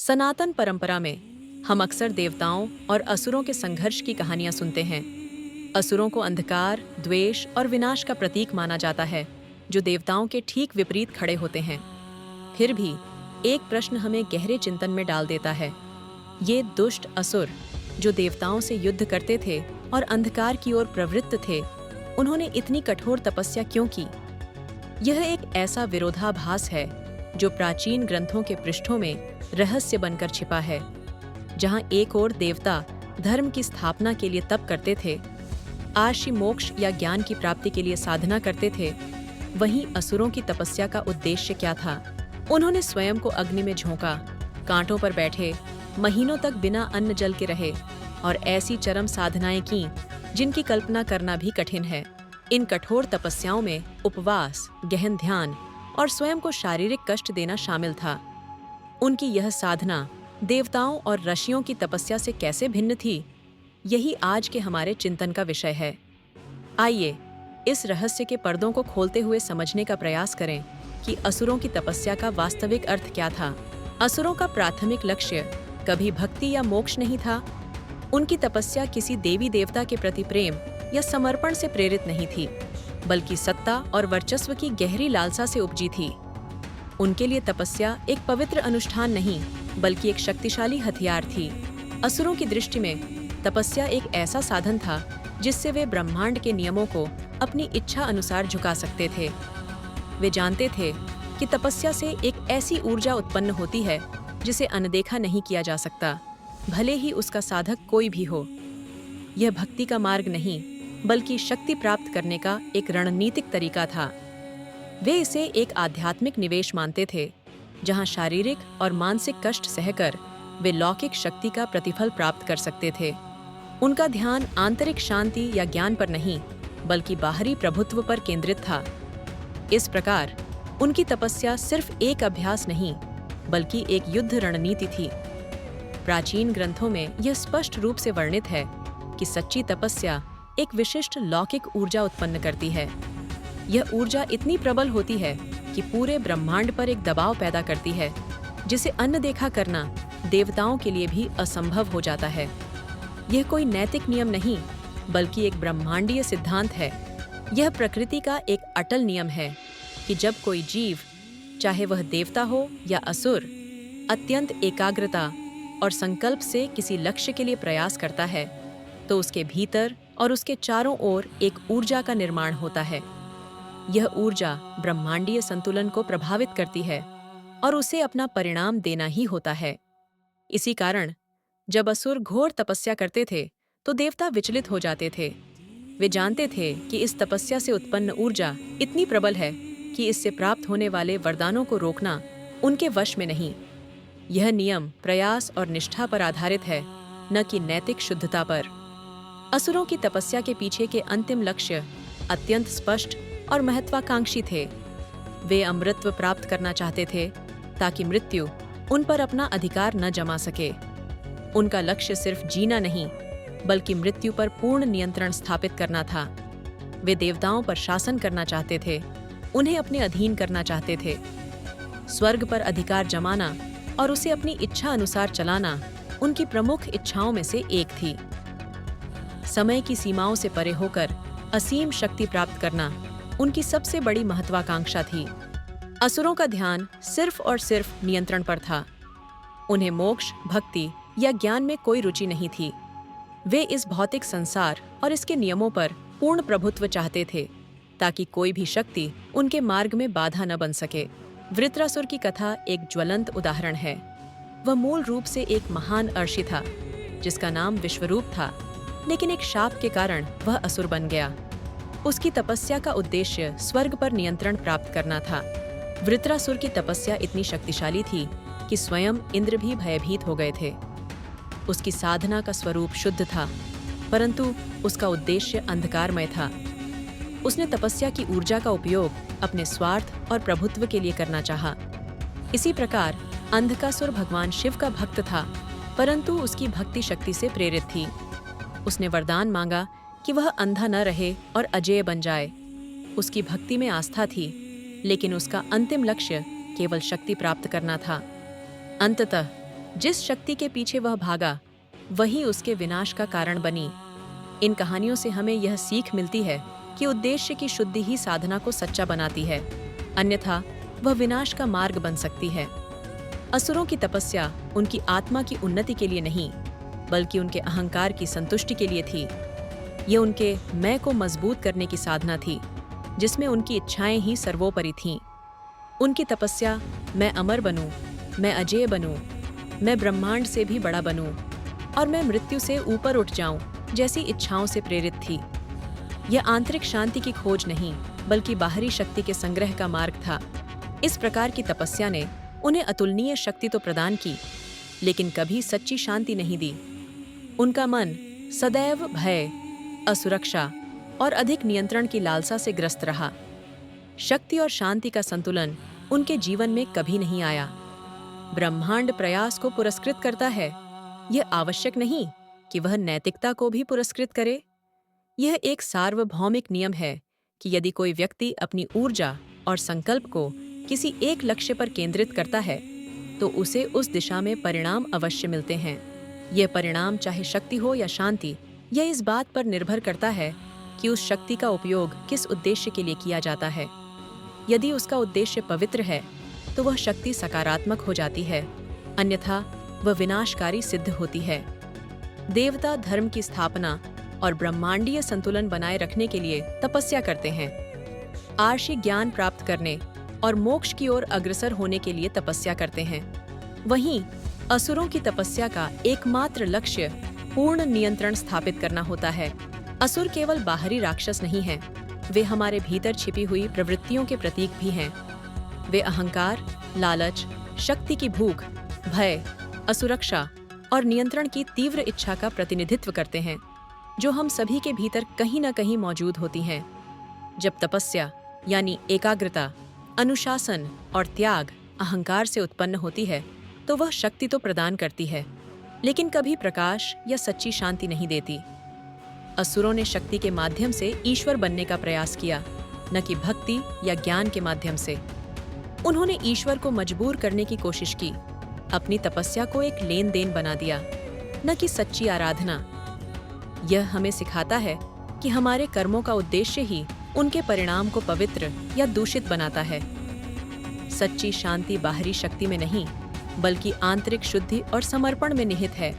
सनातन परंपरा में हम अक्सर देवताओं और असुरों के संघर्ष की कहानियां सुनते हैं। असुरों को अंधकार, द्वेष और विनाश का प्रतीक माना जाता है, जो देवताओं के ठीक विपरीत खड़े होते हैं। फिर भी एक प्रश्न हमें गहरे चिंतन में डाल देता है। ये दुष्ट असुर, जो देवताओं से युद्ध करते थे और अंधकार की ओर प्रवृत्त थे, उन्होंने इतनी कठोर तपस्या क्यों की? यह एक ऐसा विरोधाभास है जो प्राचीन ग्रंथों के पृष्ठों में रहस्य बनकर छिपा है। जहां एक ओर देवता धर्म की स्थापना के लिए तप करते थे, आर्षि मोक्ष या ज्ञान की प्राप्ति के लिए साधना करते थे, वहीं असुरों की तपस्या का उद्देश्य क्या था? उन्होंने स्वयं को अग्नि में झोंका, कांटों पर बैठे, महीनों तक बिना अन्न जल के रहे और ऐसी चरम साधनाएं की जिनकी कल्पना करना भी कठिन है। इन कठोर तपस्याओं में उपवास, गहन ध्यान और स्वयं को शारीरिक कष्ट देना शामिल था। उनकी यह साधना देवताओं और ऋषियों की तपस्या से कैसे भिन्न थी? यही आज के हमारे चिंतन का विषय है। आइए इस रहस्य के पर्दों को खोलते हुए समझने का प्रयास करें कि असुरों की तपस्या का वास्तविक अर्थ क्या था। असुरों का प्राथमिक लक्ष्य कभी भक्ति या मोक्ष नहीं था। उनकी तपस्या किसी देवी देवता के प्रति प्रेम या समर्पण से प्रेरित नहीं थी, बल्कि सत्ता और वर्चस्व की गहरी लालसा से उपजी थी। उनके लिए तपस्या एक पवित्र अनुष्ठान नहीं, बल्कि एक शक्तिशाली हथियार थी। असुरों की दृष्टि में तपस्या एक ऐसा साधन था जिससे वे ब्रह्मांड के नियमों को अपनी इच्छा अनुसार झुका सकते थे। वे जानते थे कि तपस्या से एक ऐसी ऊर्जा उत्पन्न होती है जिसे अनदेखा नहीं किया जा सकता, भले ही उसका साधक कोई भी हो। यह भक्ति का मार्ग नहीं, बल्कि शक्ति प्राप्त करने का एक रणनीतिक तरीका था। वे इसे एक आध्यात्मिक निवेश मानते थे, जहां शारीरिक और मानसिक कष्ट सहकर वे लौकिक शक्ति का प्रतिफल प्राप्त कर सकते थे। उनका ध्यान आंतरिक शांति या ज्ञान पर नहीं, बल्कि बाहरी प्रभुत्व पर केंद्रित था। इस प्रकार उनकी तपस्या सिर्फ एक अभ्यास नहीं, बल्कि एक युद्ध रणनीति थी। प्राचीन ग्रंथों में यह स्पष्ट रूप से वर्णित है कि सच्ची तपस्या एक विशिष्ट लौकिक ऊर्जा उत्पन्न करती है। यह ऊर्जा इतनी प्रबल होती है कि पूरे ब्रह्मांड पर एक दबाव पैदा करती है, जिसे अनदेखा करना देवताओं के लिए भी असंभव हो जाता है। यह कोई नैतिक नियम नहीं, बल्कि एक ब्रह्मांडीय सिद्धांत है। यह प्रकृति का एक अटल नियम है कि जब कोई जीव, चाहे वह देवता हो या असुर, अत्यंत एकाग्रता और संकल्प से किसी लक्ष्य के लिए प्रयास करता है, तो उसके भीतर और उसके चारों ओर एक ऊर्जा का निर्माण होता है। यह ऊर्जा ब्रह्मांडीय संतुलन को प्रभावित करती है और उसे अपना परिणाम देना ही होता है। इसी कारण जब असुर घोर तपस्या करते थे, तो देवता विचलित हो जाते थे। वे जानते थे कि इस तपस्या से उत्पन्न ऊर्जा इतनी प्रबल है कि इससे प्राप्त होने वाले वरदानों को रोकना उनके वश में नहीं। यह नियम प्रयास और निष्ठा पर आधारित है, न कि नैतिक शुद्धता पर। असुरों की तपस्या के पीछे के अंतिम लक्ष्य अत्यंत स्पष्ट और महत्वाकांक्षी थे। वे अमृतत्व प्राप्त करना चाहते थे, ताकि मृत्यु उन पर अपना अधिकार न जमा सके। उनका लक्ष्य सिर्फ जीना नहीं, बल्कि मृत्यु पर पूर्ण नियंत्रण स्थापित करना था। वे देवताओं पर शासन करना चाहते थे, उन्हें अपने अधीन करना चाहते थे। स्वर्ग पर अधिकार जमाना और उसे अपनी इच्छा अनुसार चलाना उनकी प्रमुख इच्छाओं में से एक थी। समय की सीमाओं से परे होकर असीम शक्ति प्राप्त करना उनकी सबसे बड़ी महत्वाकांक्षा थी। असुरों का ध्यान सिर्फ और सिर्फ नियंत्रण पर था। उन्हें मोक्ष, भक्ति या ज्ञान में कोई रुचि नहीं थी। वे इस भौतिक संसार और इसके नियमों पर पूर्ण प्रभुत्व चाहते थे, ताकि कोई भी शक्ति उनके मार्ग में बाधा न बन सके। वृत्रासुर की कथा एक ज्वलंत उदाहरण है। वह मूल रूप से एक महान अर्षि था, जिसका नाम विश्वरूप था, लेकिन एक शाप के कारण वह असुर बन गया। उसकी तपस्या का उद्देश्य स्वर्ग पर नियंत्रण प्राप्त करना था। वृत्रासुर की तपस्या इतनी शक्तिशाली थी कि स्वयं इंद्र भी भयभीत हो गए थे। उसकी साधना का स्वरूप शुद्ध था, परंतु उसका उद्देश्य अंधकारमय था। उसने तपस्या की ऊर्जा का उपयोग अपने स्वार्थ और प्रभुत्व के लिए करना चाहा। इसी प्रकार अंधकासुर भगवान शिव का भक्त था, परंतु उसकी भक्ति शक्ति से प्रेरित थी। उसने वरदान मांगा कि वह अंधा न रहे और अजेय बन जाए। उसकी भक्ति में आस्था थी, लेकिन उसका अंतिम लक्ष्य केवल शक्ति प्राप्त करना था। अंततः जिस शक्ति के पीछे वह भागा, वही उसके विनाश का कारण बनी। इन कहानियों से हमें यह सीख मिलती है कि उद्देश्य की शुद्धि ही साधना को सच्चा बनाती है, अन्यथा वह विनाश का मार्ग बन सकती है। असुरों की तपस्या उनकी आत्मा की उन्नति के लिए नहीं, बल्कि उनके अहंकार की संतुष्टि के लिए थी। ये उनके मैं को मजबूत करने की साधना थी, जिसमें उनकी इच्छाएं ही सर्वोपरि थीं। उनकी तपस्या मैं अमर बनूं, मैं अजेय बनूं, मैं ब्रह्मांड से भी बड़ा बनूं और मैं मृत्यु से ऊपर उठ जाऊं जैसी इच्छाओं से प्रेरित थी। यह आंतरिक शांति की खोज नहीं, बल्कि बाहरी शक्ति के संग्रह का मार्ग था। इस प्रकार की तपस्या ने उन्हें अतुलनीय शक्ति तो प्रदान की, लेकिन कभी सच्ची शांति नहीं दी। उनका मन सदैव भय, असुरक्षा और अधिक नियंत्रण की लालसा से ग्रस्त रहा। शक्ति और शांति का संतुलन उनके जीवन में कभी नहीं आया। ब्रह्मांड प्रयास को पुरस्कृत करता है, यह आवश्यक नहीं कि वह नैतिकता को भी पुरस्कृत करे। यह एक सार्वभौमिक नियम है कि यदि कोई व्यक्ति अपनी ऊर्जा और संकल्प को किसी एक लक्ष्य पर केंद्रित करता है, तो उसे उस दिशा में परिणाम अवश्य मिलते हैं। यह परिणाम चाहे शक्ति हो या शांति, यह इस बात पर निर्भर करता है कि उस शक्ति का उपयोग किस उद्देश्य के लिए किया जाता है। यदि उसका उद्देश्य पवित्र है, तो वह शक्ति सकारात्मक हो जाती है, अन्यथा वह विनाशकारी सिद्ध होती है। देवता धर्म की स्थापना और ब्रह्मांडीय संतुलन बनाए रखने के लिए तपस्या करते हैं। आर्षी ज्ञान प्राप्त करने और मोक्ष की ओर अग्रसर होने के लिए तपस्या करते हैं। वहीं असुरों की तपस्या का एकमात्र लक्ष्य पूर्ण नियंत्रण स्थापित करना होता है। असुर केवल बाहरी राक्षस नहीं हैं, वे हमारे भीतर छिपी हुई प्रवृत्तियों के प्रतीक भी हैं। वे अहंकार, लालच, शक्ति की भूख, भय, असुरक्षा और नियंत्रण की तीव्र इच्छा का प्रतिनिधित्व करते हैं, जो हम सभी के भीतर कहीं न कहीं मौजूद होती हैं। जब तपस्या यानी एकाग्रता, अनुशासन और त्याग अहंकार से उत्पन्न होती है, तो वह शक्ति तो प्रदान करती है, लेकिन कभी प्रकाश या सच्ची शांति नहीं देती। असुरों ने शक्ति के माध्यम से ईश्वर बनने का प्रयास किया, न कि भक्ति या ज्ञान के माध्यम से। उन्होंने ईश्वर को मजबूर करने की कोशिश की, अपनी तपस्या को एक लेन देन बना दिया, न कि सच्ची आराधना। यह हमें सिखाता है कि हमारे कर्मों का उद्देश्य ही उनके परिणाम को पवित्र या दूषित बनाता है। सच्ची शांति बाहरी शक्ति में नहीं, बल्कि आंतरिक शुद्धि और समर्पण में निहित है।